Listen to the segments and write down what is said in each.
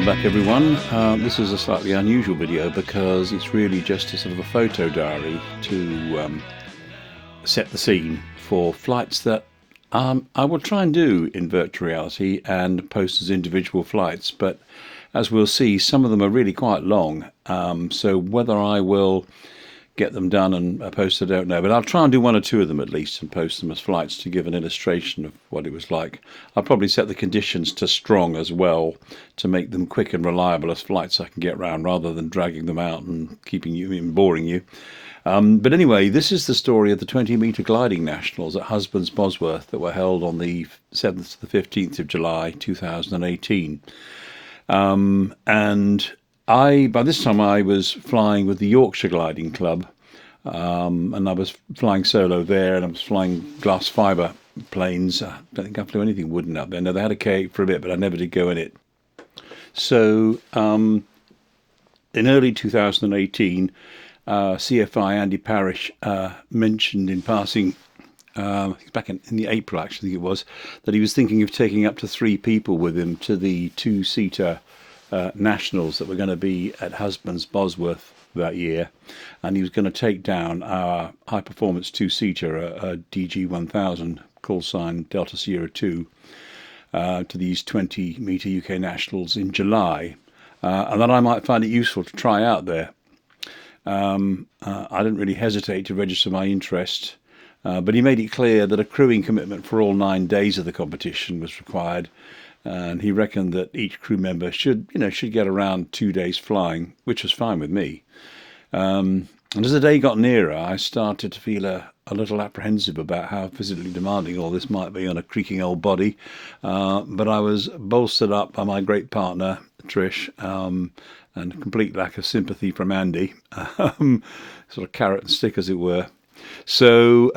back everyone. This is a slightly unusual video because it's really just a sort of a photo diary to set the scene for flights that I will try and do in virtual reality and post as individual flights, but as we'll see, some of them are really quite long, so whether I will get them done and post, I don't know, but I'll try and do one or two of them at least and post them as flights to give an illustration of what it was like. I'll probably set the conditions to strong as well to make them quick and reliable as flights I can get round rather than dragging them out and keeping you and boring you. But anyway, this is the story of the 20-metre gliding nationals at HusBos Bosworth that were held on the 7th to the 15th of July 2018. And by this time I was flying with the Yorkshire Gliding Club, and I was flying solo there, and I was flying glass fibre planes. I don't think I flew anything wooden up there. No, they had a K8 for a bit, but I never did go in it. So in early 2018, CFI Andy Parish mentioned in passing, back in the April actually I think it was, that he was thinking of taking up to 3 people with him to the 2-seater nationals that were going to be at HusBos Bosworth that year, and he was going to take down our high performance 2-seater, a DG1000 call sign Delta Sierra 2, to these 20-metre UK nationals in July, and that I might find it useful to try out there. I didn't really hesitate to register my interest, but he made it clear that a crewing commitment for all 9 days of the competition was required, and he reckoned that each crew member should get around 2 days flying, which was fine with me. And as the day got nearer, I started to feel a little apprehensive about how physically demanding all this might be on a creaking old body, but I was bolstered up by my great partner, Trish, and a complete lack of sympathy from Andy, sort of carrot and stick as it were. So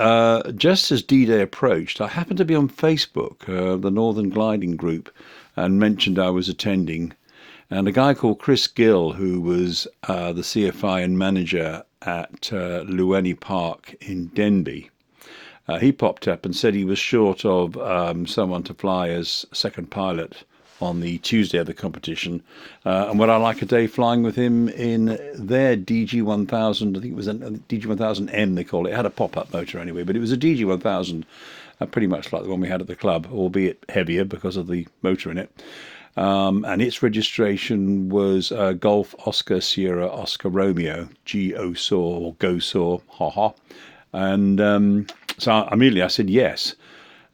just as D-Day approached, I happened to be on Facebook, the Northern Gliding Group, and mentioned I was attending. And a guy called Gill, who was the CFI and manager at Lueni Park in Denbigh, he popped up and said he was short of someone to fly as second pilot on the Tuesday of the competition, and would I like a day flying with him in their DG1000, I think it was a DG1000M they call it. It had a pop-up motor anyway, but it was a DG1000, pretty much like the one we had at the club, albeit heavier because of the motor in it. And its registration was Golf Oscar Sierra Oscar Romeo, G-OSOR or GOSOR, haha. And so immediately I said yes.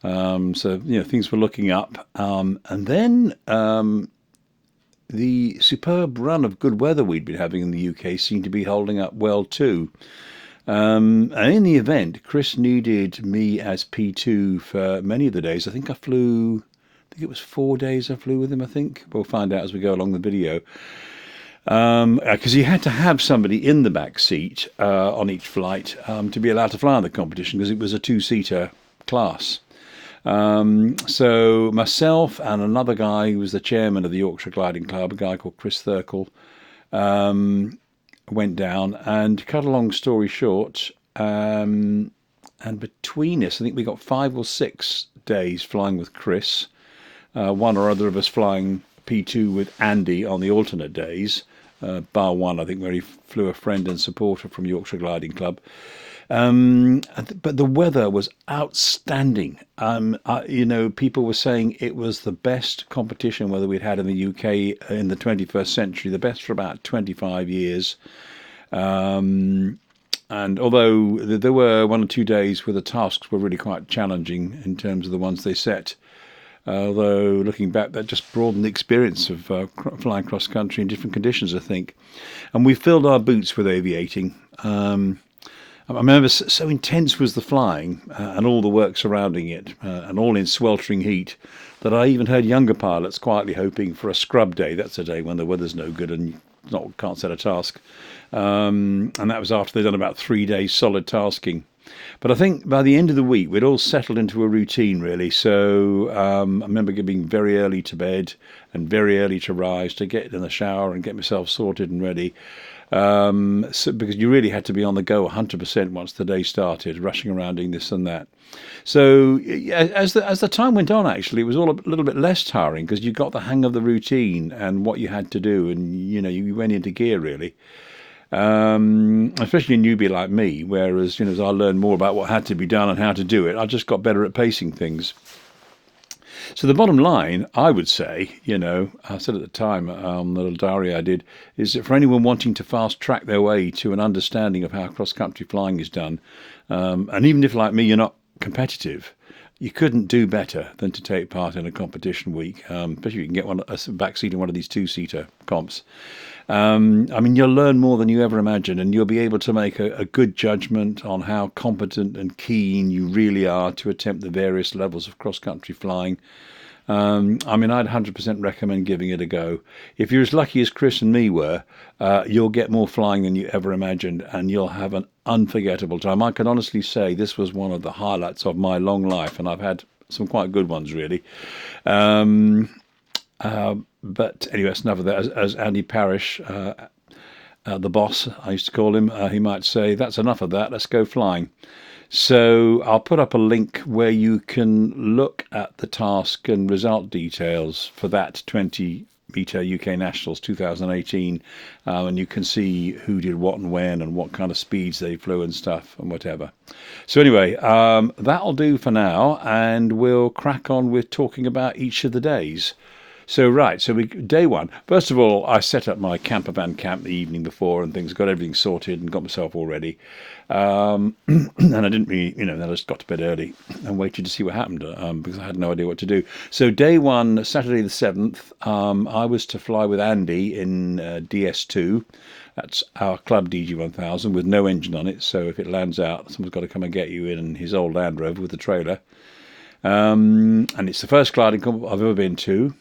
So things were looking up, and then the superb run of good weather we'd been having in the UK seemed to be holding up well too. And in the event, Chris needed me as P2 for many of the days. I think it was 4 days I flew with him. I think we'll find out as we go along the video. Because he had to have somebody in the back seat on each flight to be allowed to fly on the competition, because it was a 2-seater class. So myself and another guy who was the chairman of the Yorkshire Gliding Club, a guy called Chris Thurkle, went down, and to cut a long story short, and between us, I think we got 5 or 6 days flying with Chris, one or other of us flying P2 with Andy on the alternate days, bar one, I think, where he flew a friend and supporter from Yorkshire Gliding Club. But the weather was outstanding. People were saying it was the best competition weather we'd had in the UK in the 21st century, the best for about 25 years. And although there were 1 or 2 days where the tasks were really quite challenging in terms of the ones they set, although looking back, that just broadened the experience of flying cross country in different conditions, I think. And we filled our boots with aviating. I remember so intense was the flying and all the work surrounding it, and all in sweltering heat, that I even heard younger pilots quietly hoping for a scrub day. That's a day when the weather's no good and you can't set a task. And that was after they'd done about 3 days solid tasking. But I think by the end of the week, we'd all settled into a routine, really. So I remember being very early to bed and very early to rise to get in the shower and get myself sorted and ready. So, because you really had to be on the go 100% once the day started, rushing around doing this and that. So as the time went on, actually, it was all a little bit less tiring because you got the hang of the routine and what you had to do, and you went into gear really. Especially a newbie like me, whereas as I learned more about what had to be done and how to do it, I just got better at pacing things. So the bottom line, I would say, I said at the time, the little diary I did, is that for anyone wanting to fast track their way to an understanding of how cross-country flying is done, and even if, like me, you're not competitive, you couldn't do better than to take part in a competition week, especially if you can get a back seat in one of these two-seater comps. You'll learn more than you ever imagined, and you'll be able to make a good judgment on how competent and keen you really are to attempt the various levels of cross-country flying. I'd 100% recommend giving it a go. If you're as lucky as Chris and me were, you'll get more flying than you ever imagined, and you'll have an unforgettable time. I can honestly say this was one of the highlights of my long life, and I've had some quite good ones, really. But anyway, that's enough of that. As Andy Parrish, the boss, I used to call him, he might say, that's enough of that, let's go flying. So I'll put up a link where you can look at the task and result details for that 20-metre UK Nationals 2018, and you can see who did what and when and what kind of speeds they flew and stuff and whatever. So anyway, that'll do for now, and we'll crack on with talking about each of the days. So day one. First of all, I set up my camper van camp the evening before and things, got everything sorted and got myself all ready. And I didn't really, then I just got to bed early and waited to see what happened because I had no idea what to do. So day one, Saturday the 7th, I was to fly with Andy in DS2. That's our club DG1000 with no engine on it. So if it lands out, someone's got to come and get you in his old Land Rover with the trailer. And it's the first gliding comp I've ever been to.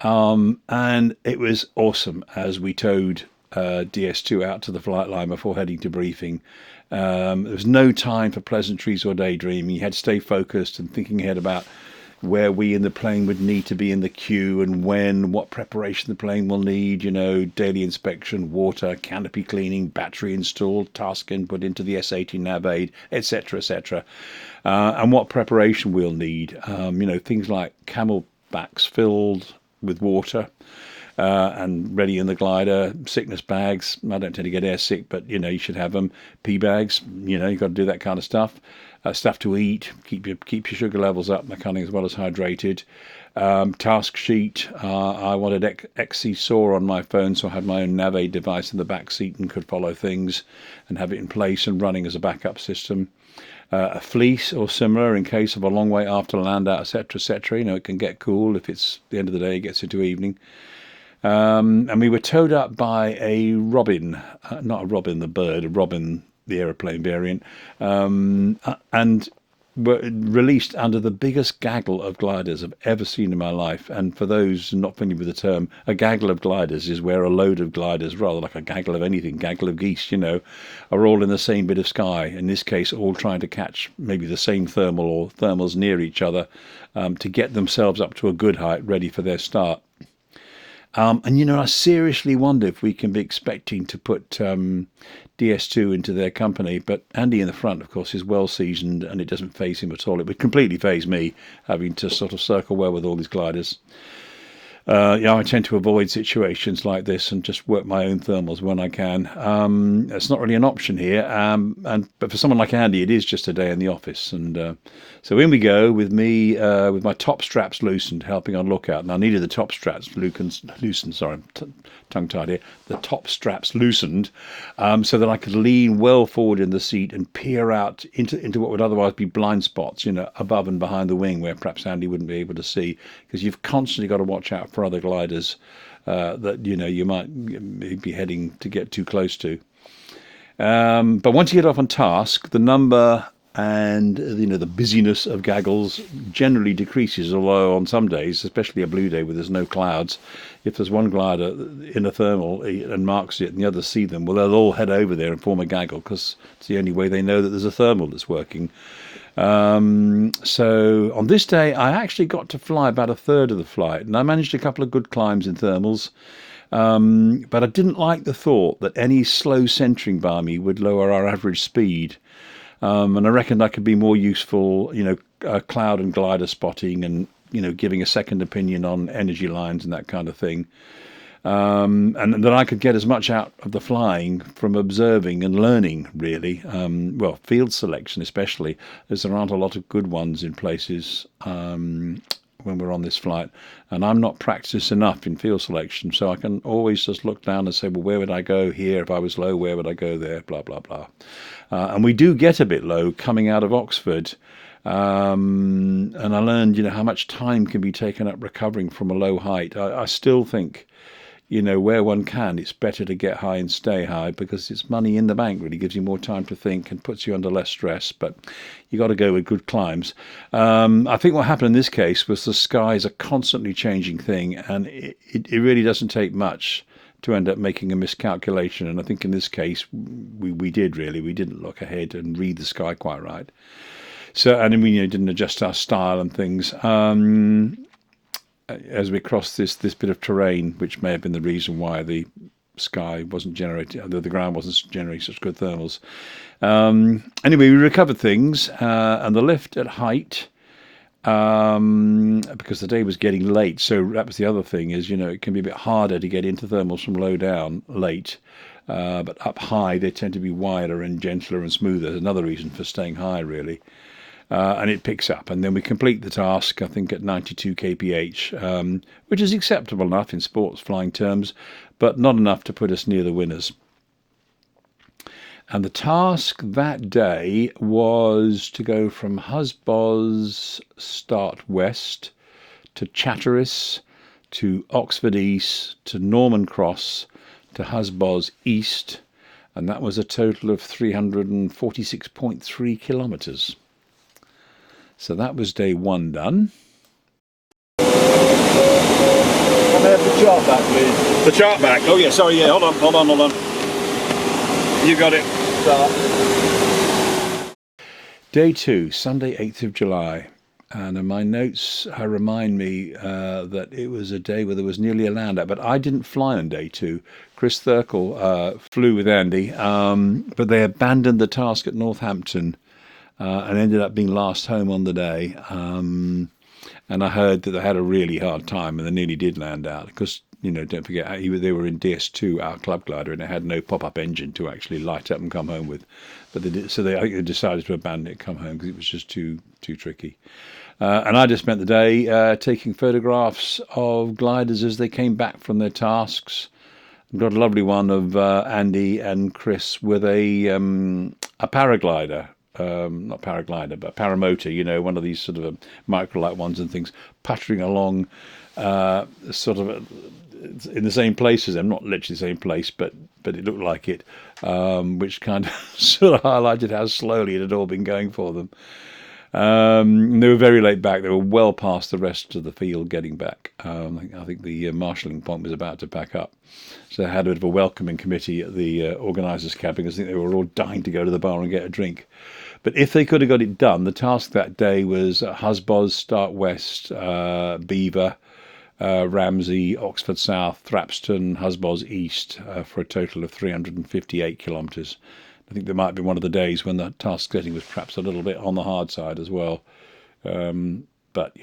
And it was awesome as we towed DS2 out to the flight line before heading to briefing. There was no time for pleasantries or daydreaming. You had to stay focused and thinking ahead about where we in the plane would need to be in the queue and what preparation the plane will need, daily inspection, water, canopy cleaning, battery installed, task input into the S80 nav aid, etc., etc. And what preparation we'll need, things like camelbacks filled with water and ready in the glider, sickness bags. I don't tend to get air sick, but you should have them. Pee bags, you've got to do that kind of stuff. Stuff to eat, keep your sugar levels up, that kind of thing, as well as hydrated. Task sheet. I wanted XC-SOAR on my phone, so I had my own nav aid device in the back seat and could follow things and have it in place and running as a backup system. A fleece or similar in case of a long way after land out, etc., etc. It can get cool if it's the end of the day, it gets into evening. And we were towed up by a robin, not a robin the bird, a robin the aeroplane variant, and were released under the biggest gaggle of gliders I've ever seen in my life. And for those not familiar with the term, a gaggle of gliders is where a load of gliders, rather like a gaggle of anything, gaggle of geese, are all in the same bit of sky. In this case, all trying to catch maybe the same thermal or thermals near each other to get themselves up to a good height, ready for their start. I seriously wonder if we can be expecting to put DS2 into their company. But Andy in the front, of course, is well seasoned and it doesn't faze him at all. It would completely faze me having to sort of circle well with all these gliders. I tend to avoid situations like this and just work my own thermals when I can. It's not really an option here, but for someone like Andy, it is just a day in the office. And so in we go with me with my top straps loosened, helping on lookout. And I needed the top straps loosened. Sorry, tongue-tied here. The top straps loosened so that I could lean well forward in the seat and peer out into what would otherwise be blind spots, above and behind the wing where perhaps Andy wouldn't be able to see, because you've constantly got to watch out for other gliders that you might be heading to get too close to. But once you get off on task, the number and the busyness of gaggles generally decreases, although on some days, especially a blue day where there's no clouds, if there's one glider in a thermal and marks it and the others see them, well, they'll all head over there and form a gaggle because it's the only way they know that there's a thermal that's working. So on this day, I actually got to fly about a third of the flight, and I managed a couple of good climbs in thermals. But I didn't like the thought that any slow centering by me would lower our average speed. And I reckoned I could be more useful, cloud and glider spotting and, giving a second opinion on energy lines and that kind of thing. And that I could get as much out of the flying from observing and learning, really. Field selection especially, as there aren't a lot of good ones in places when we're on this flight. And I'm not practiced enough in field selection, so I can always just look down and say, well, where would I go here? If I was low, where would I go there? Blah, blah, blah. And we do get a bit low coming out of Oxford. And I learned, how much time can be taken up recovering from a low height. I still think, where one can, it's better to get high and stay high because it's money in the bank, really gives you more time to think and puts you under less stress. But you got to go with good climbs. I think what happened in this case was the sky is a constantly changing thing, and it really doesn't take much to end up making a miscalculation. And I think in this case, we did really. We didn't look ahead and read the sky quite right. So, and we didn't adjust our style and things. As we crossed this bit of terrain, which may have been the reason why the sky wasn't generating, the ground wasn't generating such good thermals. Anyway, we recovered things, and the lift at height, because the day was getting late. So that was the other thing is, it can be a bit harder to get into thermals from low down late. But up high, they tend to be wider and gentler and smoother. Another reason for staying high, really. And it picks up, and then we complete the task, I think, at 92 kph, which is acceptable enough in sports flying terms, but not enough to put us near the winners. And the task that day was to go from HusBos start west to Chatteris to Oxford East to Norman Cross to HusBos East, and that was a total of 346.3 kilometres. So that was day one done. Can I have the chart back, please? The chart back? Oh yeah, sorry, yeah, hold on. You got it. Start. Day 2, Sunday 8th of July. And in my notes remind me that it was a day where there was nearly a land out, but I didn't fly on day 2. Chris Thurkel flew with Andy, but they abandoned the task at Northampton. And ended up being last home on the day. And I heard that they had a really hard time and they nearly did land out because, don't forget, they were in DS2, our club glider, and it had no pop-up engine to actually light up and come home with. But they did, so they decided to abandon it and come home because it was just too tricky. And I just spent the day taking photographs of gliders as they came back from their tasks. Got a lovely one of Andy and Chris with a paraglider. Not paraglider, but paramotor, one of these sort of microlight ones and things, pattering along sort of in the same place as them, not literally the same place, but it looked like it, which kind of sort of highlighted how slowly it had all been going for them. They were very late back. They were well past the rest of the field getting back. I think the marshalling point was about to pack up. So they had a bit of a welcoming committee at the organisers' cabin because I think they were all dying to go to the bar and get a drink. But if they could have got it done, the task that day was HusBos, Start West, Beaver, Ramsey, Oxford South, Thrapston, HusBos East, for a total of 358 kilometres. I think there might be one of the days when the task setting was perhaps a little bit on the hard side as well. But,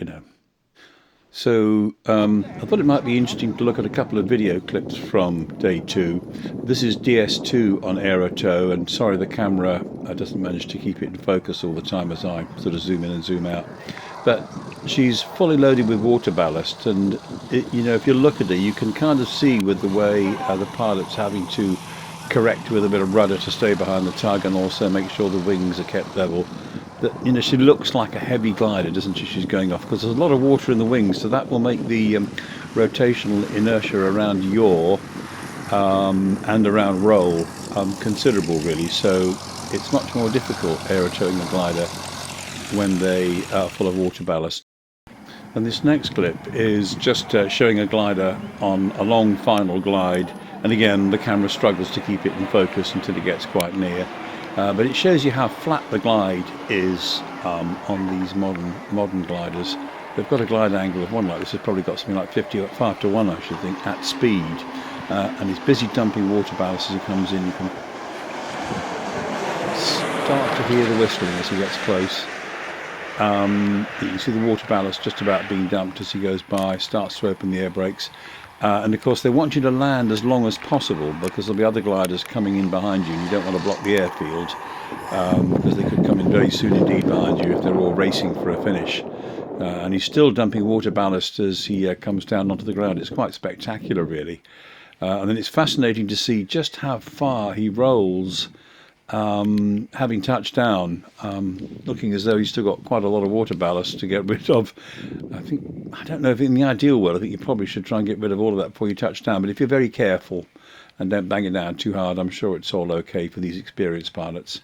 So I thought it might be interesting to look at a couple of video clips from day 2. This is DS2 on aerotow, and sorry the camera doesn't manage to keep it in focus all the time as I sort of zoom in and zoom out. But she's fully loaded with water ballast, and if you look at her, you can kind of see with the way the pilot's having to correct with a bit of rudder to stay behind the tug and also make sure the wings are kept level. That she looks like a heavy glider, doesn't she? She's going off because there's a lot of water in the wings, so that will make the rotational inertia around yaw and around roll considerable, really. So it's much more difficult aerotowing a glider when they are full of water ballast. And this next clip is just showing a glider on a long final glide, and again the camera struggles to keep it in focus until it gets quite near. But it shows you how flat the glide is on these modern gliders. They've got a glide angle of one like this. It's probably got something like 5 to 1, I should think, at speed. and he's busy dumping water ballast as he comes in. You can start to hear the whistling as he gets close. You can see the water ballast just about being dumped as he goes by, starts to open the air brakes. And of course they want you to land as long as possible because there'll be other gliders coming in behind you and you don't want to block the airfield, because they could come in very soon indeed behind you if they're all racing for a finish. And he's still dumping water ballast as he comes down onto the ground. It's quite spectacular really. And then it's fascinating to see just how far he rolls, having touched down, looking as though he's still got quite a lot of water ballast to get rid of. I don't know if in the ideal world, I think you probably should try and get rid of all of that before you touch down. But if you're very careful and don't bang it down too hard, I'm sure it's all okay for these experienced pilots.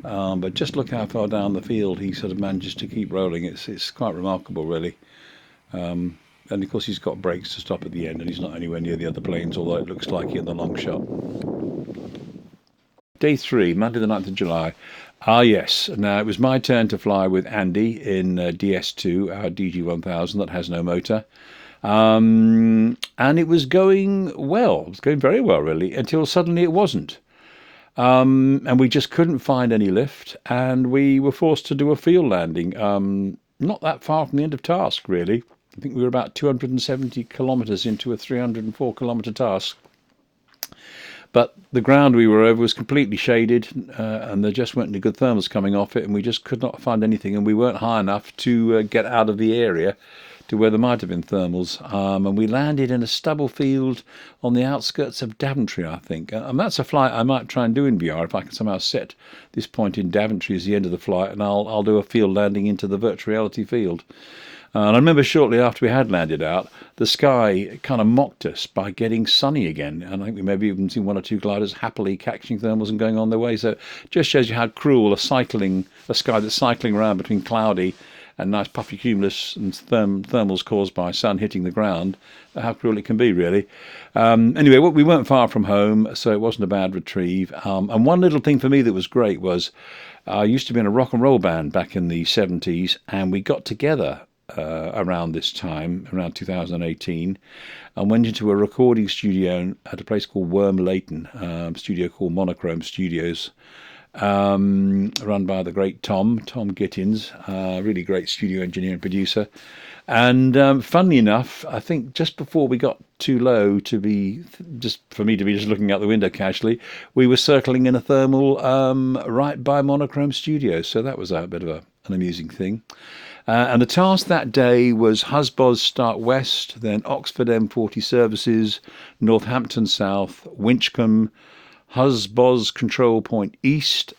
But just look how far down the field he sort of manages to keep rolling. It's quite remarkable, really. And of course he's got brakes to stop at the end, and he's not anywhere near the other planes, although it looks like it in the long shot. Day 3, Monday the 9th of July. Yes, now it was my turn to fly with Andy in DS2, our DG1000 that has no motor. And it was going well. It was going very well, really, until suddenly it wasn't. And we just couldn't find any lift, and we were forced to do a field landing, not that far from the end of task, really. I think we were about 270 kilometres into a 304 kilometre task. But the ground we were over was completely shaded, and there just weren't any good thermals coming off it, and we just could not find anything, and we weren't high enough to get out of the area to where there might have been thermals. And we landed in a stubble field on the outskirts of Daventry, I think. And that's a flight I might try and do in VR if I can somehow set this point in Daventry as the end of the flight, and I'll do a field landing into the virtual reality field. And I remember shortly after we had landed out, the sky kind of mocked us by getting sunny again. And I think we maybe even seen 1 or 2 gliders happily catching thermals and going on their way. So it just shows you how cruel a sky that's cycling around between cloudy and nice puffy cumulus and thermals caused by sun hitting the ground, how cruel it can be, really. Anyway, we weren't far from home, so it wasn't a bad retrieve. And one little thing for me that was great was I used to be in a rock and roll band back in the 70s, and we got together around this time, around 2018, and went into a recording studio at a place called Worm Leighton, studio called Monochrome Studios, run by the great Tom Gittins, really great studio engineer and producer. And funnily enough, I think just before we got too low to be for me to be just looking out the window casually, we were circling in a thermal right by Monochrome Studios. So that was a bit of an amusing thing. And the task that day was HusBos Start West, then Oxford M40 Services, Northampton South, Winchcombe, HusBos Control Point East,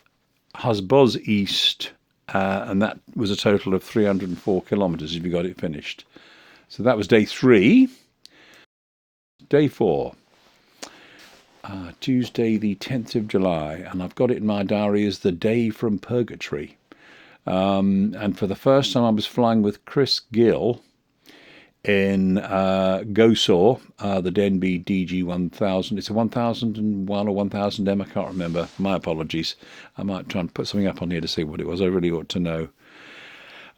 HusBos East, and that was a total of 304 kilometres if you got it finished. So that was day 3. Day 4, Tuesday the 10th of July, and I've got it in my diary as the day from purgatory. And for the first time I was flying with Chris Gill in G-OSOR, the Denby DG1000. It's a 1001 or 1000M, I can't remember. My apologies. I might try and put something up on here to see what it was. I really ought to know.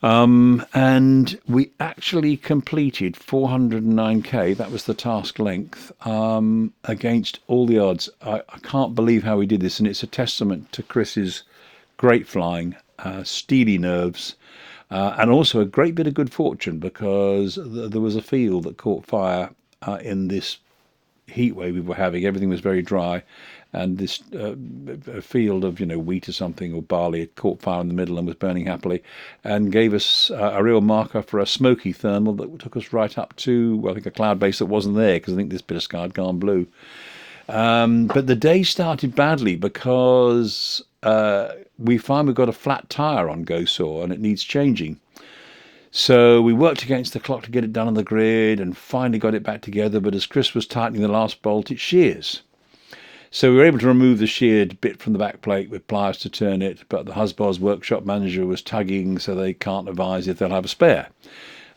And we actually completed 409k. That was the task length, against all the odds. I can't believe how we did this, and it's a testament to Chris's great flying, steely nerves, and also a great bit of good fortune, because there was a field that caught fire in this heat wave we were having. Everything was very dry, and this a field of wheat or something, or barley, had caught fire in the middle and was burning happily, and gave us a real marker for a smoky thermal that took us right up to, well, I think, a cloud base that wasn't there, because I think this bit of sky had gone blue. But the day started badly because we find we've got a flat tyre on G-OSOR and it needs changing. So we worked against the clock to get it done on the grid and finally got it back together, but as Chris was tightening the last bolt, it shears. So we were able to remove the sheared bit from the back plate with pliers to turn it, but the HusBos workshop manager was tugging, so they can't advise if they'll have a spare.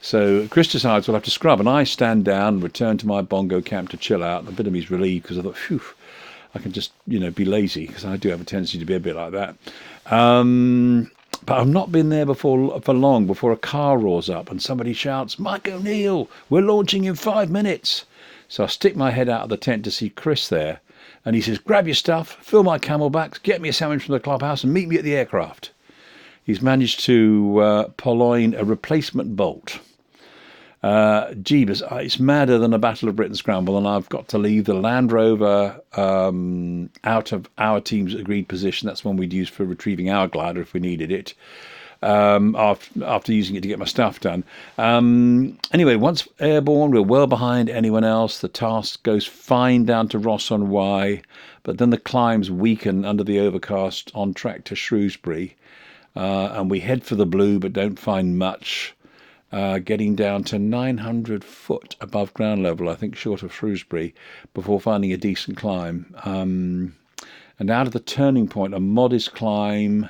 So Chris decides we'll have to scrub, and I stand down, return to my bongo camp to chill out. A bit of me's relieved, because I thought, phew, I can just, be lazy, because I do have a tendency to be a bit like that. But I've not been there for long before a car roars up and somebody shouts, "Mike O'Neill, we're launching in 5 minutes." So I stick my head out of the tent to see Chris there, and he says, "Grab your stuff, fill my camelbacks, get me a sandwich from the clubhouse, and meet me at the aircraft." He's managed to purloin a replacement bolt. Jeebus, it's madder than a Battle of Britain scramble, and I've got to leave the Land Rover out of our team's agreed position. That's one we'd use for retrieving our glider if we needed it, after using it to get my stuff done. Anyway, once airborne, we're well behind anyone else. The task goes fine down to Ross on Y, but then the climbs weaken under the overcast on track to Shrewsbury, and we head for the blue but don't find much. Getting down to 900 foot above ground level, I think short of Shrewsbury, before finding a decent climb. And out of the turning point, a modest climb,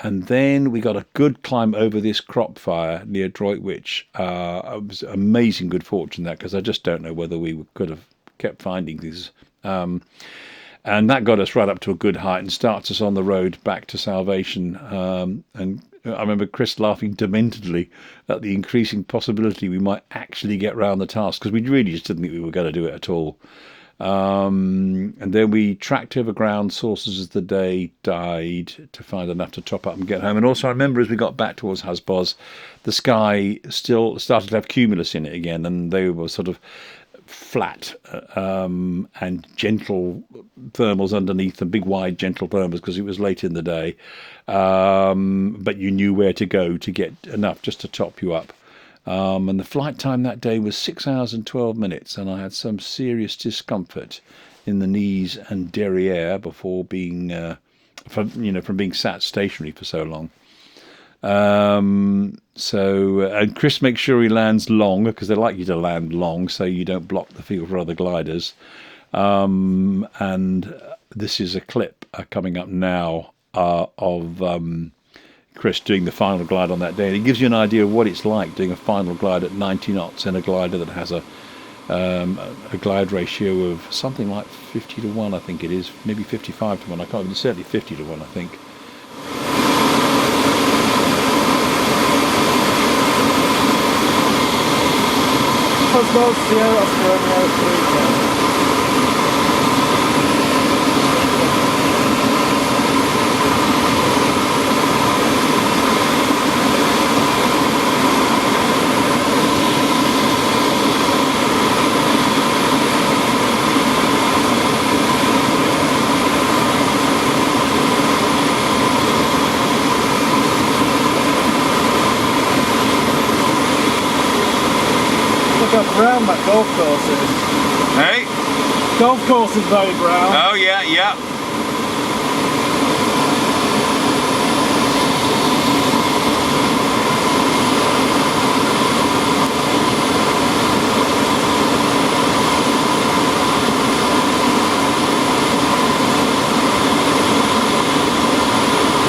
and then we got a good climb over this crop fire near Droitwich. It was amazing good fortune, that, because I just don't know whether we could have kept finding these. And that got us right up to a good height and starts us on the road back to salvation. And I remember Chris laughing dementedly at the increasing possibility we might actually get round the task, because we really just didn't think we were going to do it at all. And then we tracked over ground sources as the day died to find enough to top up and get home. And also I remember as we got back towards HusBos, the sky still started to have cumulus in it again, and they were sort of flat and gentle thermals underneath them, big wide gentle thermals, because it was late in the day, but you knew where to go to get enough just to top you up. And the flight time that day was 6 hours and 12 minutes, and I had some serious discomfort in the knees and derriere before being from being sat stationary for so long. And Chris makes sure he lands long, because they like you to land long so you don't block the field for other gliders. And this is a clip coming up now of Chris doing the final glide on that day, and it gives you an idea of what it's like doing a final glide at 90 knots in a glider that has a glide ratio of something like 50 to 1, I think it is, maybe 55 to 1, I can't remember, certainly 50 to 1, I think. HusBos, Sierra, Romeo 3. Look how brown that golf course is. Hey? Golf course is very brown. Oh, yeah, yeah.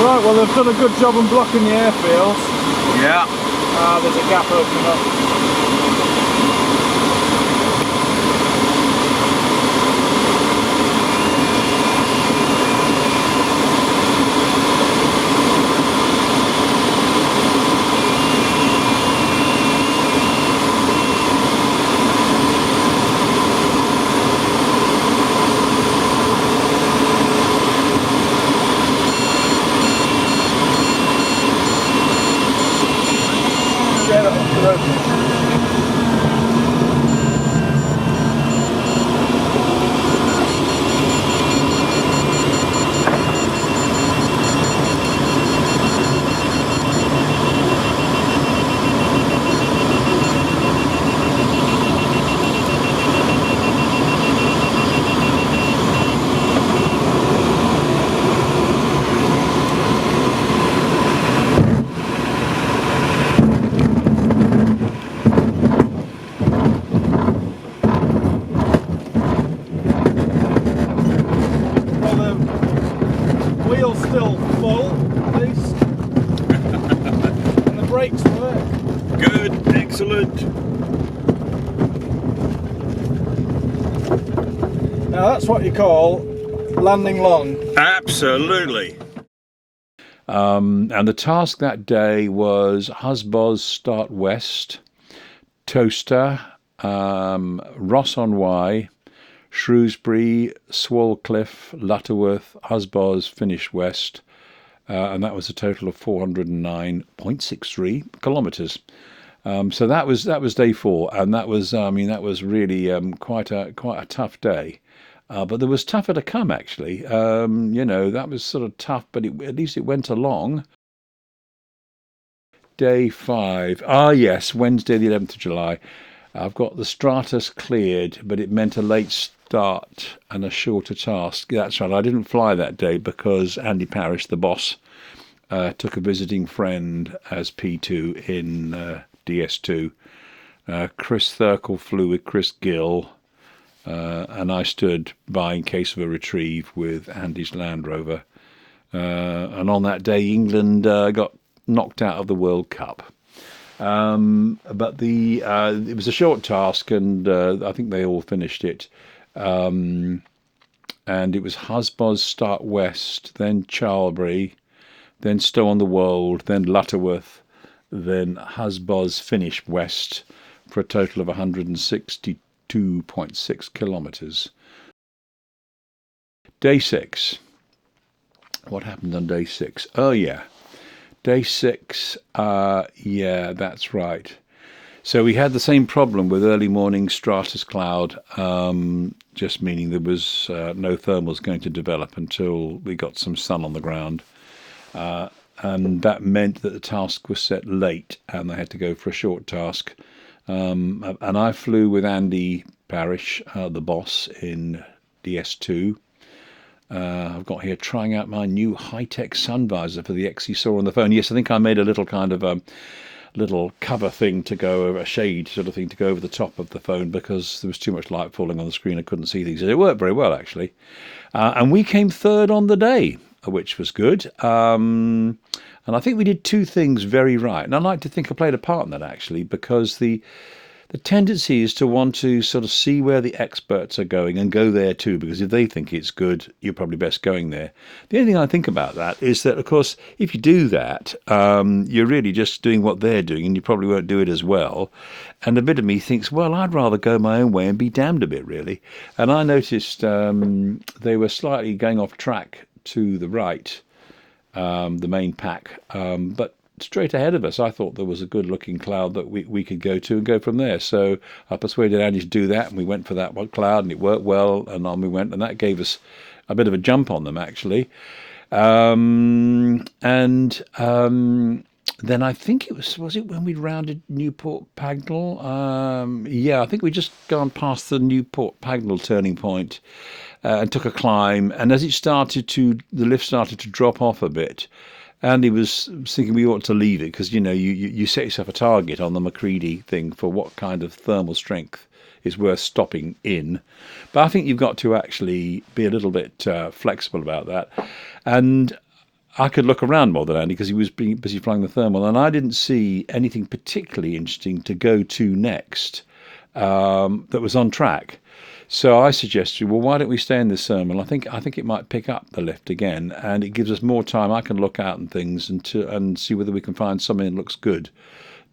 Right, well they've done a good job on blocking the airfield. Yeah. There's a gap opening up. Still full, at least. And the brakes work. Good, excellent. Now that's what you call landing long. Absolutely. And the task that day was HusBos start west, toaster, Ross on Wye, Shrewsbury, Swalcliffe, Lutterworth, HusBos finished west, and that was a total of 409.63 kilometres. So that was day 4, and that was that was really quite a tough day. But there was tougher to come actually. That was sort of tough, but at least it went along. Day 5. Yes, Wednesday the 11th of July. I've got the Stratus cleared, but it meant a late start and a shorter task. That's right, I didn't fly that day because Andy Parrish, the boss, took a visiting friend as P2 in DS2. Chris Thurkel flew with Chris Gill, and I stood by in case of a retrieve with Andy's Land Rover. And on that day, England got knocked out of the World Cup. But it was a short task, and I think they all finished it. And it was HusBos start west, then Charlbury, then Stow on the Wold, then Lutterworth, then HusBos finish west for a total of 162.6 kilometres. Day 6. What happened on day 6? Oh yeah. Day 6, that's right. So we had the same problem with early morning stratus cloud, just meaning there was no thermals going to develop until we got some sun on the ground. And that meant that the task was set late and they had to go for a short task. And I flew with Andy Parrish, the boss, in DS2. I've got here trying out my new high-tech sun visor for the G-OSOR on the phone. Yes, I think I made a little kind of little cover thing to go over, a shade sort of thing to go over the top of the phone because there was too much light falling on the screen. I couldn't see things. It worked very well, actually. And we came third on the day, which was good. And I think we did 2 things very right. And I like to think I played a part in that, actually, because the tendency is to want to sort of see where the experts are going and go there too, because if they think it's good, you're probably best going there. The only thing I think about that is that, of course, if you do that, you're really just doing what they're doing and you probably won't do it as well. And a bit of me thinks, well, I'd rather go my own way and be damned a bit, really. And I noticed they were slightly going off track to the right, the main pack, but straight ahead of us, I thought there was a good-looking cloud that we could go to and go from there. So I persuaded Andy to do that, and we went for that one cloud, and it worked well, and on we went, and that gave us a bit of a jump on them, actually. Then I think was it when we rounded Newport Pagnell? I think we just gone past the Newport Pagnell turning point and took a climb, and as the lift started to drop off a bit, Andy was thinking we ought to leave it because, you set yourself a target on the Macready thing for what kind of thermal strength is worth stopping in. But I think you've got to actually be a little bit flexible about that. And I could look around more than Andy because he was busy flying the thermal, and I didn't see anything particularly interesting to go to next that was on track. So I suggested, well, why don't we stay in this thermal? I think it might pick up the lift again, and it gives us more time. I can look out and things and see whether we can find something that looks good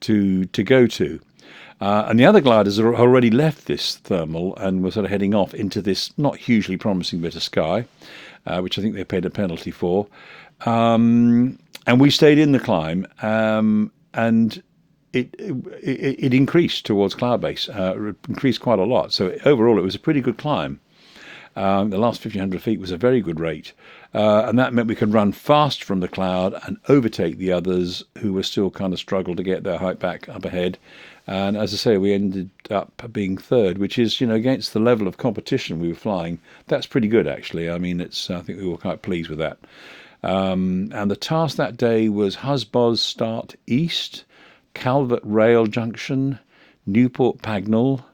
to go to. And the other gliders have already left this thermal and were sort of heading off into this not hugely promising bit of sky, which I think they paid a penalty for. And we stayed in the climb, and it increased towards cloud base, increased quite a lot. So overall, it was a pretty good climb. The last 1,500 feet was a very good rate. And that meant we could run fast from the cloud and overtake the others who were still kind of struggled to get their height back up ahead. And as I say, we ended up being third, which is, against the level of competition we were flying, that's pretty good, actually. I mean, I think we were quite pleased with that. And the task that day was HusBos start east, Calvert Rail Junction, Newport Pagnell,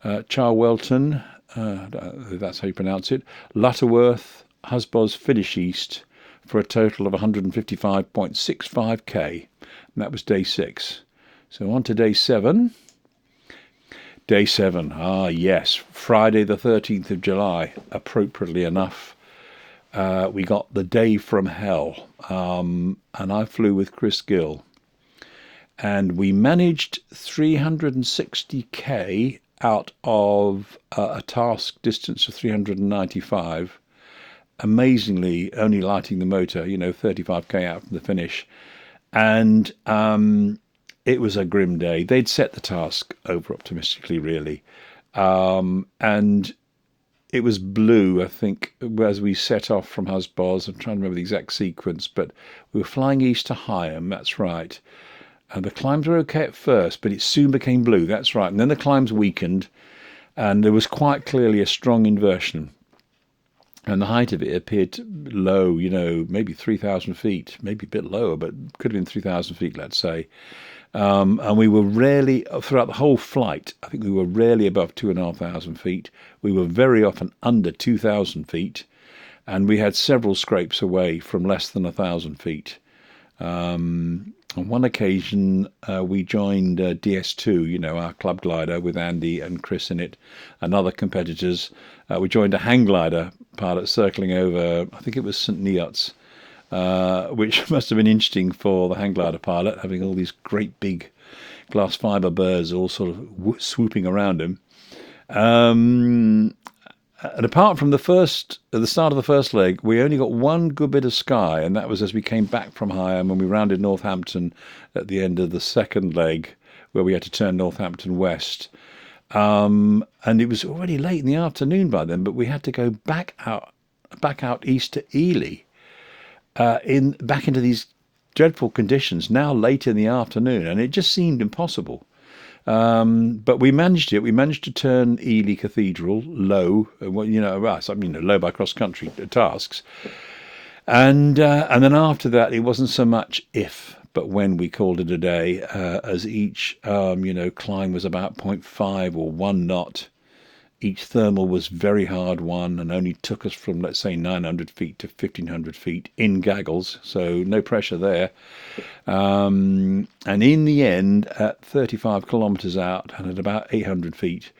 Charwelton, that's how you pronounce it, Lutterworth, HusBos finish east for a total of 155.65k. And that was day 6. So on to day 7. Day 7, yes, Friday the 13th of July, appropriately enough. We got the day from hell, and I flew with Chris Gill. and we managed 360k out of a task distance of 395. Amazingly, only lighting the motor, 35k out from the finish. And it was a grim day. They'd set the task over optimistically, really. And it was blue, I think, as we set off from HusBos. I'm trying to remember the exact sequence, but we were flying east to Higham, that's right. And the climbs were okay at first, but it soon became blue, that's right. And then the climbs weakened, and there was quite clearly a strong inversion. And the height of it appeared low, maybe 3,000 feet, maybe a bit lower, but could have been 3,000 feet, let's say. And we were rarely, throughout the whole flight, I think we were rarely above 2,500 feet. We were very often under 2,000 feet, and we had several scrapes away from less than 1,000 feet. On one occasion, we joined DS2, our club glider with Andy and Chris in it, and other competitors. We joined a hang glider pilot circling over, I think it was St. Neots, which must have been interesting for the hang glider pilot, having all these great big glass fibre birds all sort of swooping around him. And apart from the start of the first leg, we only got one good bit of sky, and that was as we came back from Higham and we rounded Northampton at the end of the second leg, where we had to turn Northampton west. And it was already late in the afternoon by then, but we had to go back out east to Ely, back into these dreadful conditions, now late in the afternoon, and it just seemed impossible. But we managed it. We managed to turn Ely Cathedral low, low by cross-country tasks. And then after that, it wasn't so much if, but when we called it a day, as each, climb was about 0.5 or 1 knot. Each thermal was very hard won and only took us from, let's say, 900 feet to 1,500 feet in gaggles, so no pressure there. And in the end, at 35 kilometres out and at about 800 feet,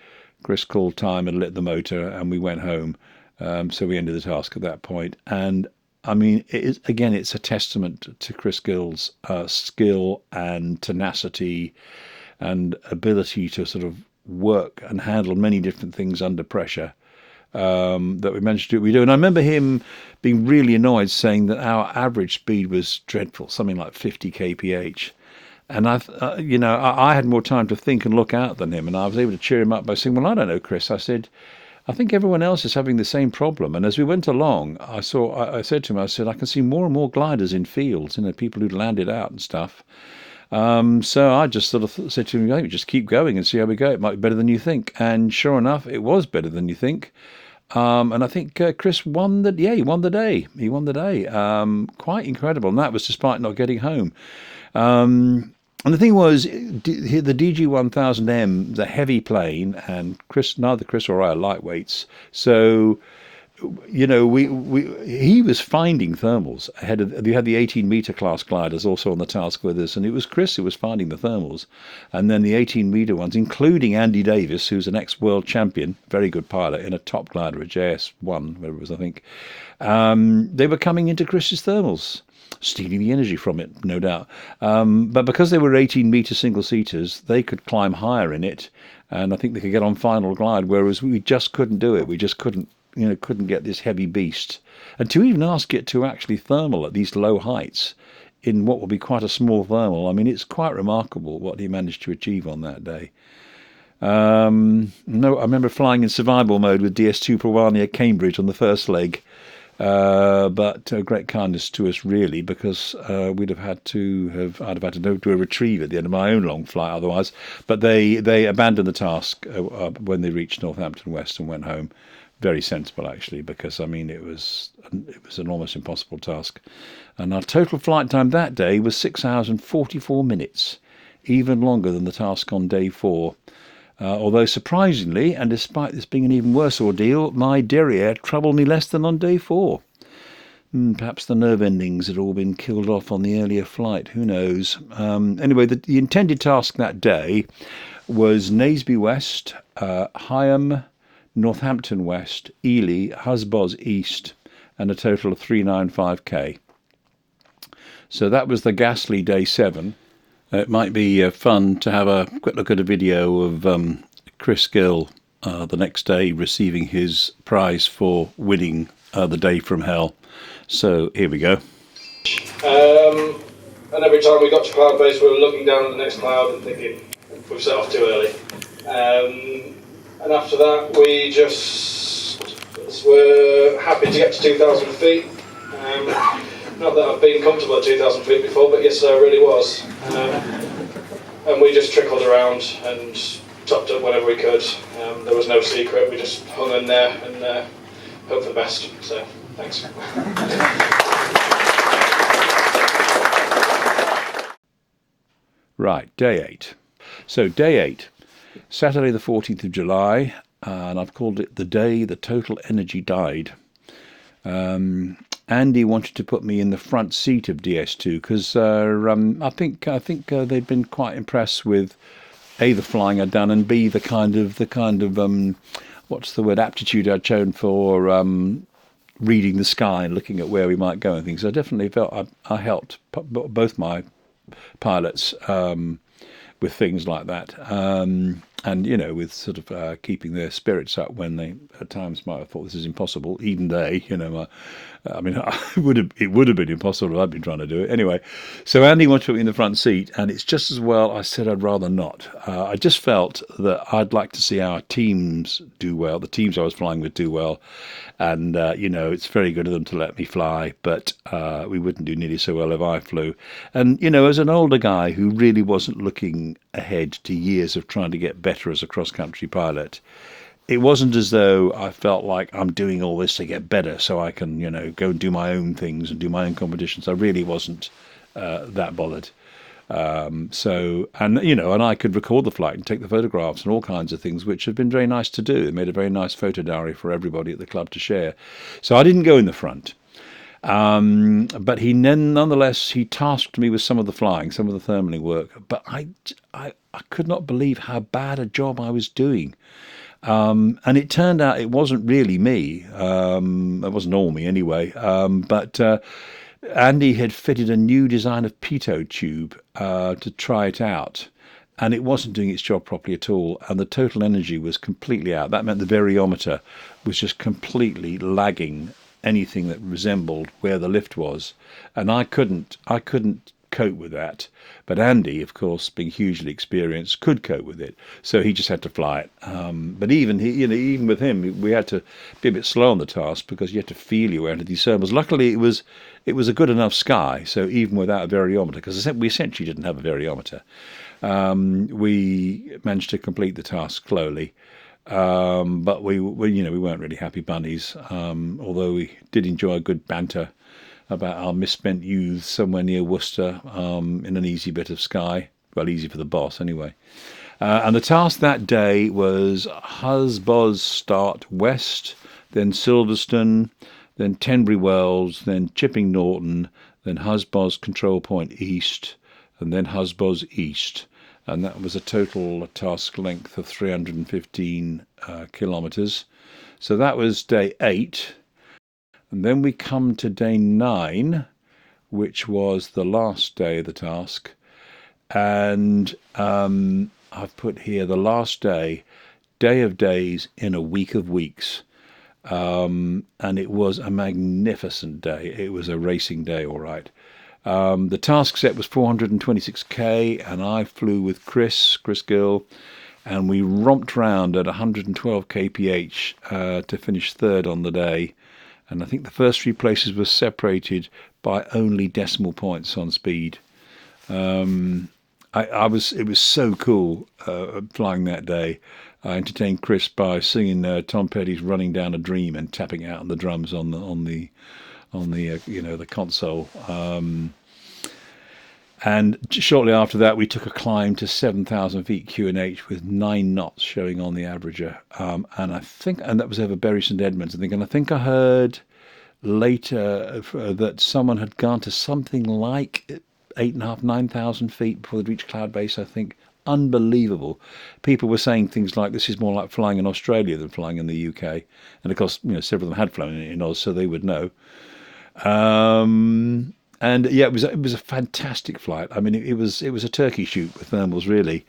Chris called time and lit the motor, and we went home. So we ended the task at that point. And I mean, it's a testament to Chris Gill's skill and tenacity and ability to sort of work and handle many different things under pressure, that we managed to do what we do. And I remember him being really annoyed, saying that our average speed was dreadful, something like 50 kph. And I had more time to think and look out than him, and I was able to cheer him up by saying, well, I don't know, Chris. I said, I think everyone else is having the same problem. And as we went along, I said to him, I can see more and more gliders in fields, people who'd landed out and stuff. So I just sort of said to him, just keep going and see how we go. It might be better than you think. And sure enough, it was better than you think. And I think Chris won the day. He won the day. Quite incredible. And that was despite not getting home. And the thing was, the DG-1000M, the heavy plane, and neither Chris or I are lightweights. So, he was finding thermals ahead of. We had the 18-meter class gliders also on the task with us, and it was Chris who was finding the thermals, and then the 18-meter ones, including Andy Davis, who's an ex-world champion, very good pilot in a top glider, a JS1, whatever it was, I think. They were coming into Chris's thermals, stealing the energy from it, no doubt. But because they were 18-meter single-seaters, they could climb higher in it, and I think they could get on final glide, whereas we just couldn't do it. We just couldn't get this heavy beast. And to even ask it to actually thermal at these low heights in what will be quite a small thermal, I mean, it's quite remarkable what he managed to achieve on that day. I remember flying in survival mode with DS2 Prawania Cambridge on the first leg. But great kindness to us, really, because I'd have had to do a retrieve at the end of my own long flight otherwise. But they abandoned the task when they reached Northampton West and went home. Very sensible, actually, because I mean it was an almost impossible task. And our total flight time that day was 6 hours and 44 minutes, even longer than the task on day 4. Although surprisingly, and despite this being an even worse ordeal, my derriere troubled me less than on day 4. Perhaps the nerve endings had all been killed off on the earlier flight, who knows. Anyway, the intended task that day was Naseby West, Higham, Northampton West, Ely, HusBos East, and a total of 395k. So that was the ghastly day 7. It might be fun to have a quick look at a video of Chris Gill the next day receiving his prize for winning the day from hell. So here we go. And every time we got to cloud base, we were looking down at the next cloud and thinking, we've set off too early. And after that, we just were happy to get to 2,000 feet. Not that I've been comfortable at 2,000 feet before, but yes, I really was. And we just trickled around and topped up whenever we could. There was no secret, we just hung in there and hoped for the best. So, thanks. Right, day 8. So day 8, Saturday the 14th of July, and I've called it the day the total energy died. Andy wanted to put me in the front seat of DS2 because I think they'd been quite impressed with A, the flying I'd done, and B, the kind of what's the word, aptitude I'd shown for reading the sky and looking at where we might go and things. I definitely felt I helped both my pilots with things like that, and with sort of keeping their spirits up when they at times might have thought this is impossible. Even they, it would have been impossible if I'd been trying to do it anyway. So Andy wanted to put me in the front seat, and it's just as well I said I'd rather not. I just felt that I'd like to see our teams do well, the teams I was flying with do well, and it's very good of them to let me fly, but we wouldn't do nearly so well if I flew. And as an older guy who really wasn't looking ahead to years of trying to get better as a cross-country pilot, it wasn't as though I felt like I'm doing all this to get better so I can, go and do my own things and do my own competitions. I really wasn't that bothered. And I could record the flight and take the photographs and all kinds of things, which have been very nice to do. It made a very nice photo diary for everybody at the club to share. So I didn't go in the front. But nonetheless, he tasked me with some of the flying, some of the thermaling work. But I could not believe how bad a job I was doing. And it turned out it wasn't really me. It wasn't all me anyway. But Andy had fitted a new design of pitot tube to try it out. And it wasn't doing its job properly at all. And the total energy was completely out. That meant the variometer was just completely lagging anything that resembled where the lift was, and I couldn't cope with that. But Andy, of course, being hugely experienced, could cope with it, so he just had to fly it. But even with him, we had to be a bit slow on the task because you had to feel your way into these thermals. Luckily, it was a good enough sky, so even without a variometer, because we essentially didn't have a variometer, we managed to complete the task slowly. But we weren't really happy bunnies, although we did enjoy a good banter about our misspent youths somewhere near Worcester, in an easy bit of sky. Well, easy for the boss anyway. And the task that day was HusBos start west, then Silverstone, then Tenbury Wells, then Chipping Norton, then HusBos control point east, and then HusBos east. And that was a total task length of 315 kilometres. So that was day 8. And then we come to day 9, which was the last day of the task. And I've put here the last day of days in a week of weeks. And it was a magnificent day. It was a racing day, all right. The task set was 426k, and I flew with Chris Gill, and we romped round at 112 kph to finish third on the day. And I think the first 3 places were separated by only decimal points on speed. It was so cool flying that day. I entertained Chris by singing Tom Petty's "Running Down a Dream" and tapping out on the drums on the console. And shortly after that, we took a climb to 7,000 feet QNH with 9 knots showing on the averager. And that was over Bury St Edmunds, I think. And I think I heard later that someone had gone to something like 8,500, 9,000 feet before they'd reached cloud base, I think. Unbelievable. People were saying things like this is more like flying in Australia than flying in the UK. And of course, several of them had flown in Oz, so they would know. And yeah, it was a fantastic flight. I mean, it was a turkey shoot with thermals, really.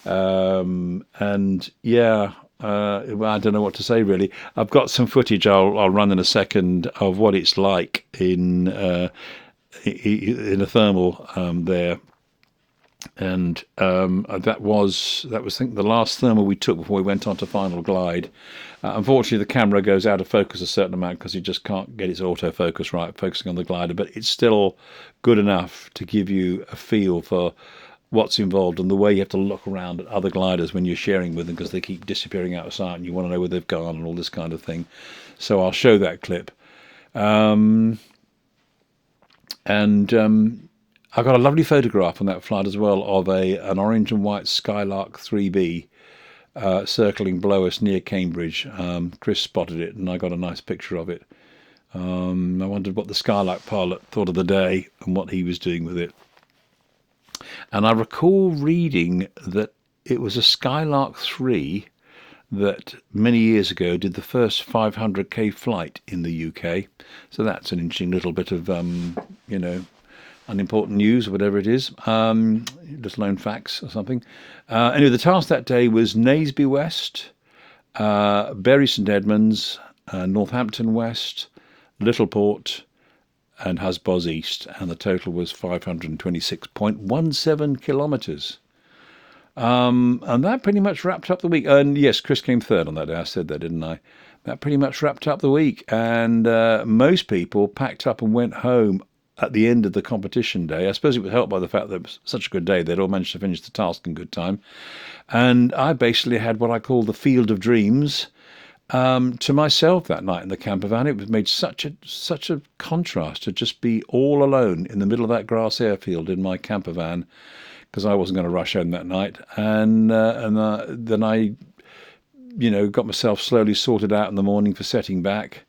And yeah, well, I don't know what to say really. I've got some footage I'll run in a second of what it's like in a thermal there. And that was I think the last thermal we took before we went on to final glide. Unfortunately, the camera goes out of focus a certain amount because it just can't get its autofocus right, focusing on the glider. But it's still good enough to give you a feel for what's involved and the way you have to look around at other gliders when you're sharing with them, because they keep disappearing out of sight and you want to know where they've gone and all this kind of thing. So I'll show that clip. I got a lovely photograph on that flight as well of an orange and white Skylark 3B circling below us near Cambridge. Chris spotted it and I got a nice picture of it. I wondered what the Skylark pilot thought of the day and what he was doing with it. And I recall reading that it was a Skylark 3 that many years ago did the first 500k flight in the UK. So that's an interesting little bit of, unimportant news or whatever it is, just known facts or something. Anyway, the task that day was Naseby West, Bury St Edmunds, Northampton West, Littleport, and HusBos East, and the total was 526.17 kilometres. And that pretty much wrapped up the week. And yes, Chris came third on that day. I said that, didn't I? That pretty much wrapped up the week. And most people packed up and went home at the end of the competition day. I suppose it was helped by the fact that it was such a good day. They'd all managed to finish the task in good time. And I basically had what I call the field of dreams to myself that night in the camper van. It was made such a contrast to just be all alone in the middle of that grass airfield in my camper van, because I wasn't going to rush home that night. And then I, got myself slowly sorted out in the morning for setting back.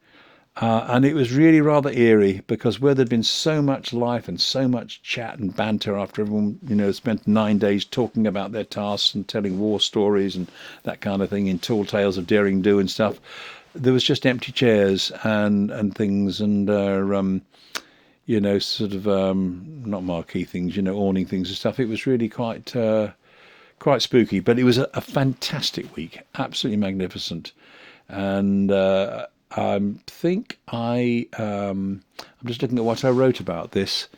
And it was really rather eerie, because where there'd been so much life and so much chat and banter after everyone, spent 9 days talking about their tasks and telling war stories and that kind of thing in tall tales of daring do and stuff, there was just empty chairs and things and, not marquee things, awning things and stuff. It was really quite spooky, but it was a fantastic week, absolutely magnificent. And I'm just looking at what I wrote about this.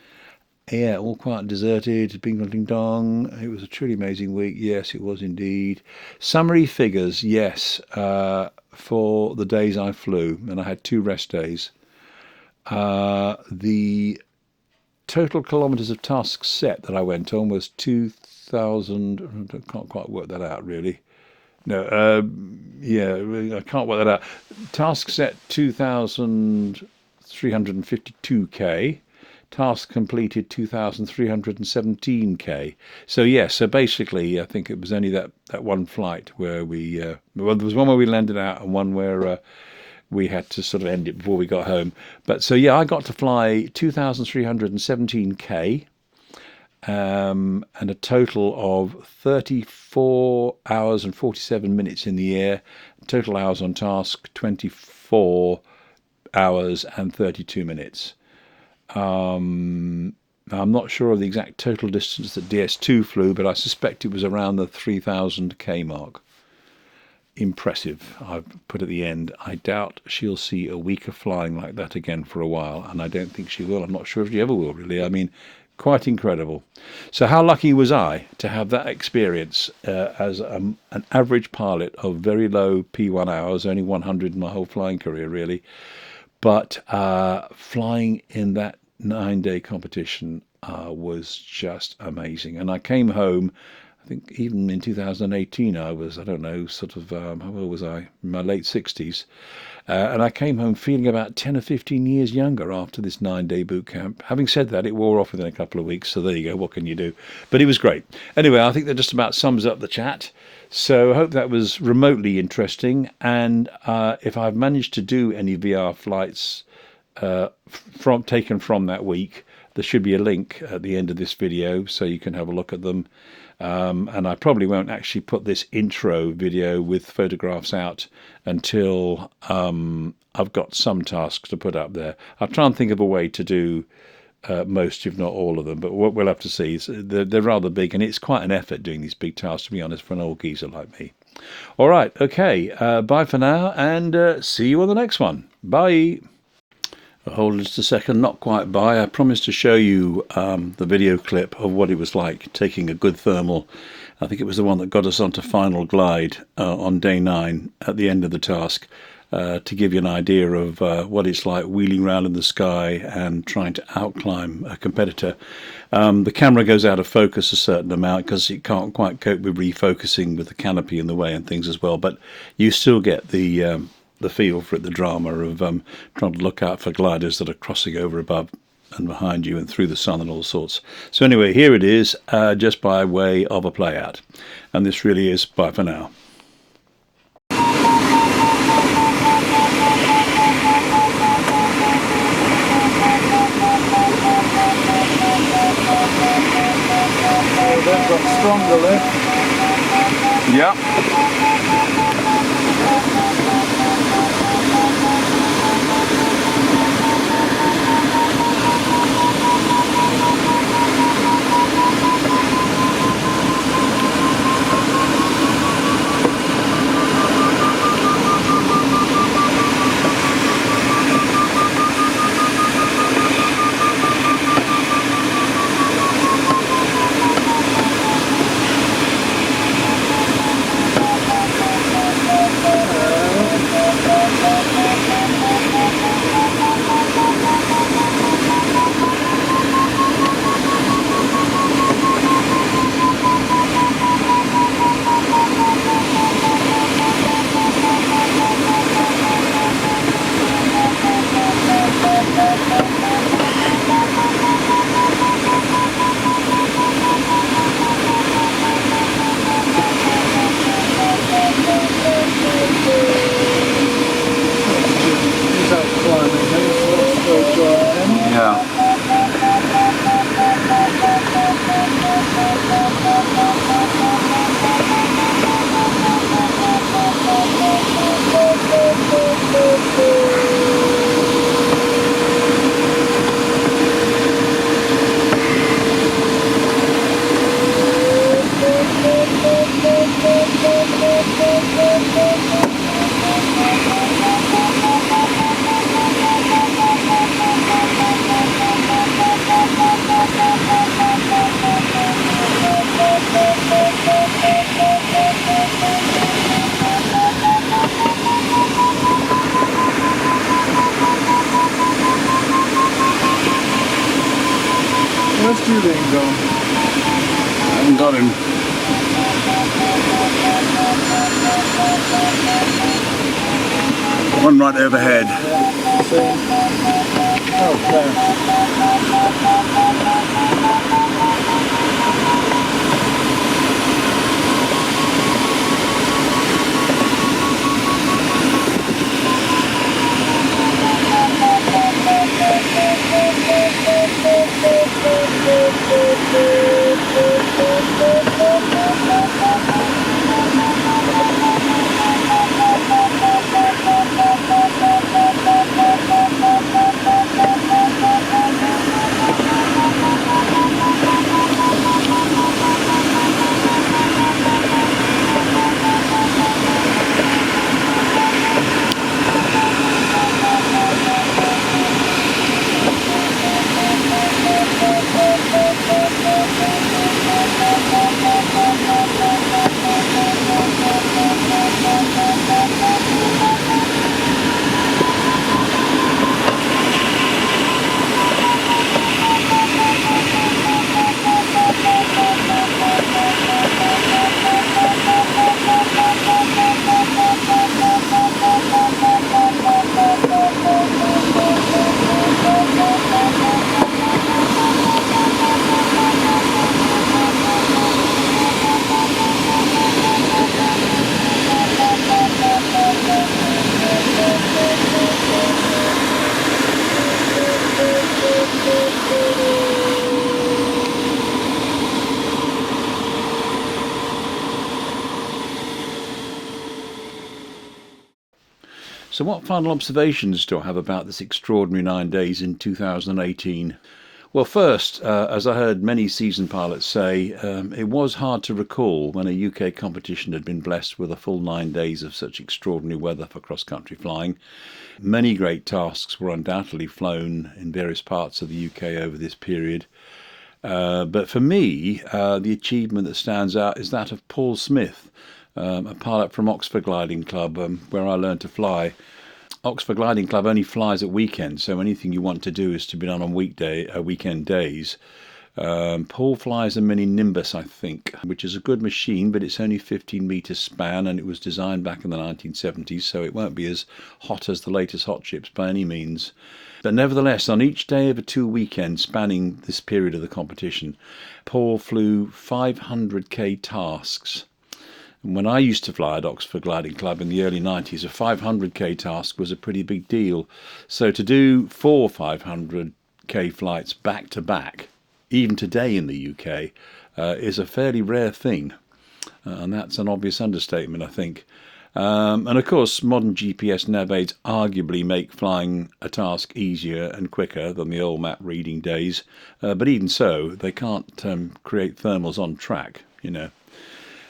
Yeah, all quiet and deserted, bing dong ding dong. It was a truly amazing week. Yes, it was indeed. Summary figures, yes, for the days I flew, and I had 2 rest days. The total kilometres of tasks set that I went on was 2,000. I can't quite work that out, really. No, I can't work that out. Task set 2,352k. Task completed 2,317k. So yes, so basically, I think it was only that one flight where we there was one where we landed out and one where we had to sort of end it before we got home. But so yeah, I got to fly 2,317k. And a total of 34 hours and 47 minutes in the air. Total hours on task 24 hours and 32 minutes. I'm not sure of the exact total distance that DS2 flew, but I suspect it was around the 3,000k mark. Impressive, I've put at the end. I doubt she'll see a week of flying like that again for a while, and I don't think she will. I'm not sure if she ever will, really. I mean, quite incredible. So how lucky was I to have that experience as an average pilot of very low P1 hours, only 100 in my whole flying career, really. But flying in that 9-day competition was just amazing. And I came home, I think even in 2018, I was, I don't know, sort of, how old was I? In my late 60s. And I came home feeling about 10 or 15 years younger after this 9-day boot camp. Having said that, it wore off within a couple of weeks, so there you go, what can you do? But it was great. Anyway, I think that just about sums up the chat. So I hope that was remotely interesting. And if I've managed to do any VR flights taken from that week, there should be a link at the end of this video so you can have a look at them. And I probably won't actually put this intro video with photographs out until I've got some tasks to put up there. I'll try and think of a way to do most, if not all of them, but we'll have to see. They're rather big, and it's quite an effort doing these big tasks, to be honest, for an old geezer like me. All right, okay, bye for now, and see you on the next one. Bye. Hold just a second, not quite bye. I promised to show you the video clip of what it was like taking a good thermal. I think it was the one that got us onto final glide on day 9 at the end of the task, to give you an idea of what it's like wheeling around in the sky and trying to outclimb a competitor. The camera goes out of focus a certain amount because it can't quite cope with refocusing with the canopy in the way and things as well, but you still get the feel for it, the drama of trying to look out for gliders that are crossing over above and behind you and through the sun and all sorts. So anyway, here it is, just by way of a play out, and this really is bye for now. They've got stronger lift. Yeah. Where's Julian gone? I haven't got him. One right overhead. Oh, there. So what final observations do I have about this extraordinary 9 days in 2018? Well, first, as I heard many seasoned pilots say, it was hard to recall when a UK competition had been blessed with a full 9 days of such extraordinary weather for cross-country flying. Many great tasks were undoubtedly flown in various parts of the UK over this period. But for me, the achievement that stands out is that of Paul Smith, a pilot from Oxford Gliding Club, where I learned to fly. Oxford Gliding Club only flies at weekends, so anything you want to do is to be done on weekend days. Paul flies a Mini Nimbus, I think, which is a good machine, but it's only 15 metres span, and it was designed back in the 1970s, so it won't be as hot as the latest hot ships by any means. But nevertheless, on each day of a 2 weekends spanning this period of the competition, Paul flew 500k tasks. And when I used to fly at Oxford Gliding Club in the early 90s, a 500k task was a pretty big deal. So to do 4 500k flights back to back, even today in the UK, is a fairly rare thing. And that's an obvious understatement, I think. And of course, modern GPS nav aids arguably make flying a task easier and quicker than the old map reading days. But even so, they can't create thermals on track, you know.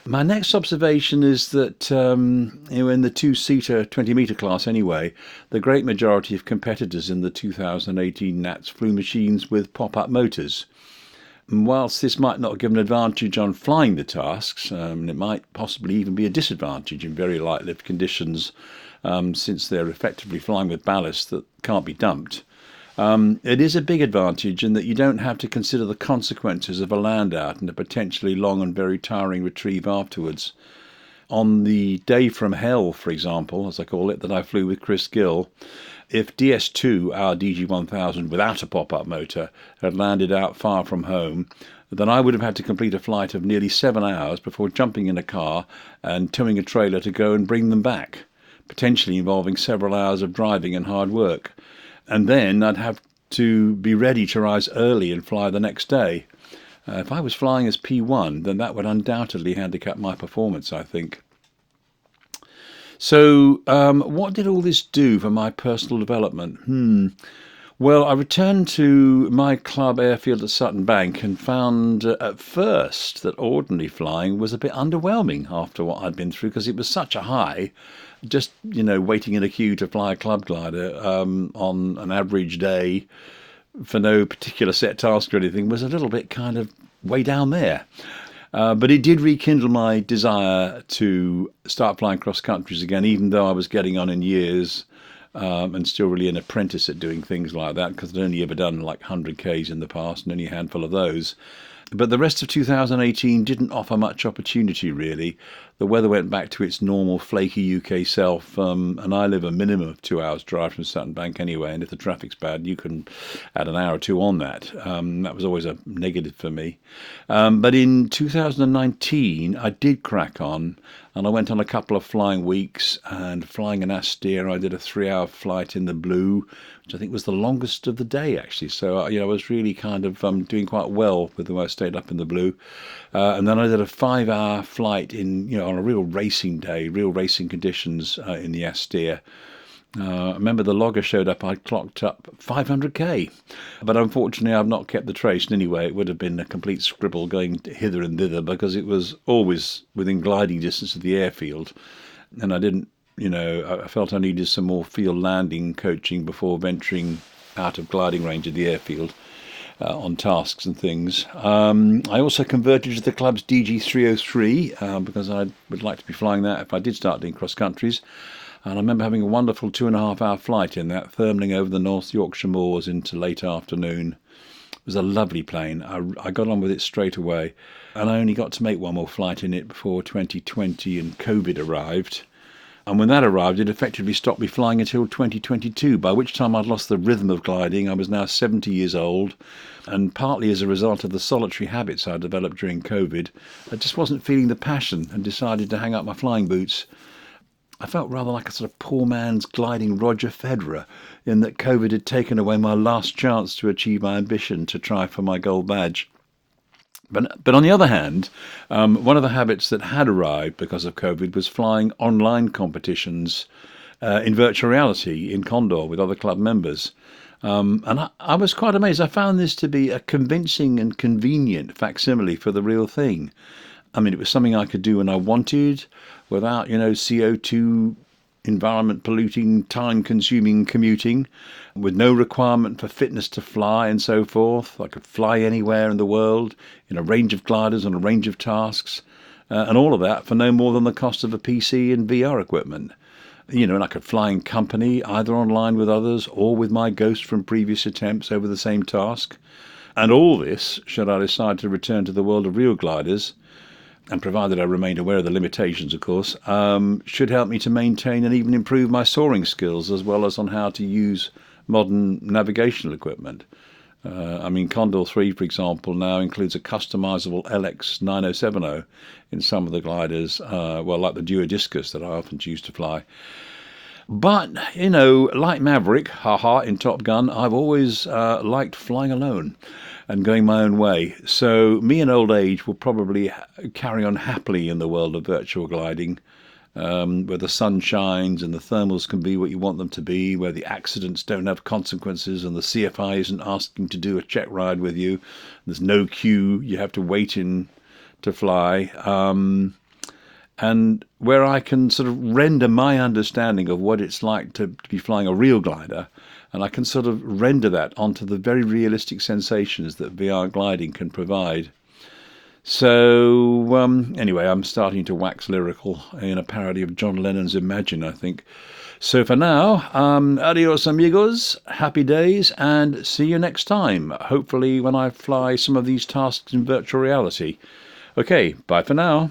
My next observation is that in the two-seater 20-metre class anyway, the great majority of competitors in the 2018 Nats flew machines with pop-up motors. And whilst this might not give an advantage on flying the tasks, it might possibly even be a disadvantage in very light lift conditions, since they're effectively flying with ballast that can't be dumped. It is a big advantage in that you don't have to consider the consequences of a land out and a potentially long and very tiring retrieve afterwards. On the day from hell, for example, as I call it, that I flew with Chris Gill, if DS2, our DG1000 without a pop-up motor, had landed out far from home, then I would have had to complete a flight of nearly 7 hours before jumping in a car and towing a trailer to go and bring them back, potentially involving several hours of driving and hard work. And then I'd have to be ready to rise early and fly the next day. If I was flying as P1, then that would undoubtedly handicap my performance, I think. So what did all this do for my personal development? Well, I returned to my club airfield at Sutton Bank and found at first that ordinary flying was a bit underwhelming after what I'd been through, because it was such a high. Just, waiting in a queue to fly a club glider on an average day for no particular set task or anything was a little bit kind of way down there. But it did rekindle my desire to start flying cross countries again, even though I was getting on in years and still really an apprentice at doing things like that, because I'd only ever done like 100Ks in the past and only a handful of those. But the rest of 2018 didn't offer much opportunity, really. The weather went back to its normal flaky UK self, and I live a minimum of 2 hours drive from Sutton Bank anyway, and if the traffic's bad, you can add an hour or two on that. That was always a negative for me. But in 2019, I did crack on, and I went on a couple of flying weeks, and flying an Austere, I did a 3-hour flight in the blue, which I think was the longest of the day, actually. So, I was really kind of doing quite well with the way I stayed up in the blue. And then I did a 5-hour flight on a real racing day, real racing conditions in the Austere. I remember the logger showed up, I clocked up 500k. But unfortunately, I've not kept the trace. And anyway, it would have been a complete scribble going hither and thither, because it was always within gliding distance of the airfield. And I didn't, I felt I needed some more field landing coaching before venturing out of gliding range of the airfield on tasks and things. I also converted to the club's DG303 because I would like to be flying that if I did start doing cross countries. And I remember having a wonderful 2.5-hour flight in that, thermaling over the North Yorkshire moors into late afternoon. It was a lovely plane. I got on with it straight away, and I only got to make one more flight in it before 2020 and COVID arrived. And when that arrived, it effectively stopped me flying until 2022, by which time I'd lost the rhythm of gliding. I was now 70 years old, and partly as a result of the solitary habits I developed during COVID, I just wasn't feeling the passion and decided to hang up my flying boots. I felt rather like a sort of poor man's gliding Roger Federer, in that COVID had taken away my last chance to achieve my ambition to try for my gold badge. But on the other hand, one of the habits that had arrived because of COVID was flying online competitions in virtual reality in Condor with other club members. And I was quite amazed. I found this to be a convincing and convenient facsimile for the real thing. I mean, it was something I could do when I wanted, without, CO2, environment polluting, time consuming commuting, with no requirement for fitness to fly and so forth. I could fly anywhere in the world in a range of gliders on a range of tasks, and all of that for no more than the cost of a PC and VR equipment. And I could fly in company, either online with others or with my ghost from previous attempts over the same task. And all this, should I decide to return to the world of real gliders, and provided I remained aware of the limitations, of course, should help me to maintain and even improve my soaring skills, as well as on how to use modern navigational equipment. Condor 3, for example, now includes a customizable LX9070 in some of the gliders, like the Duodiscus that I often choose to fly. But, like Maverick, in Top Gun, I've always liked flying alone and going my own way. So me and old age will probably carry on happily in the world of virtual gliding, where the sun shines and the thermals can be what you want them to be, where the accidents don't have consequences and the CFI isn't asking to do a check ride with you. There's no queue you have to wait in to fly. And where I can sort of render my understanding of what it's like to be flying a real glider, and I can sort of render that onto the very realistic sensations that VR gliding can provide. So, anyway, I'm starting to wax lyrical in a parody of John Lennon's Imagine, I think. So for now, adios amigos, happy days, and see you next time, hopefully when I fly some of these tasks in virtual reality. Okay, bye for now.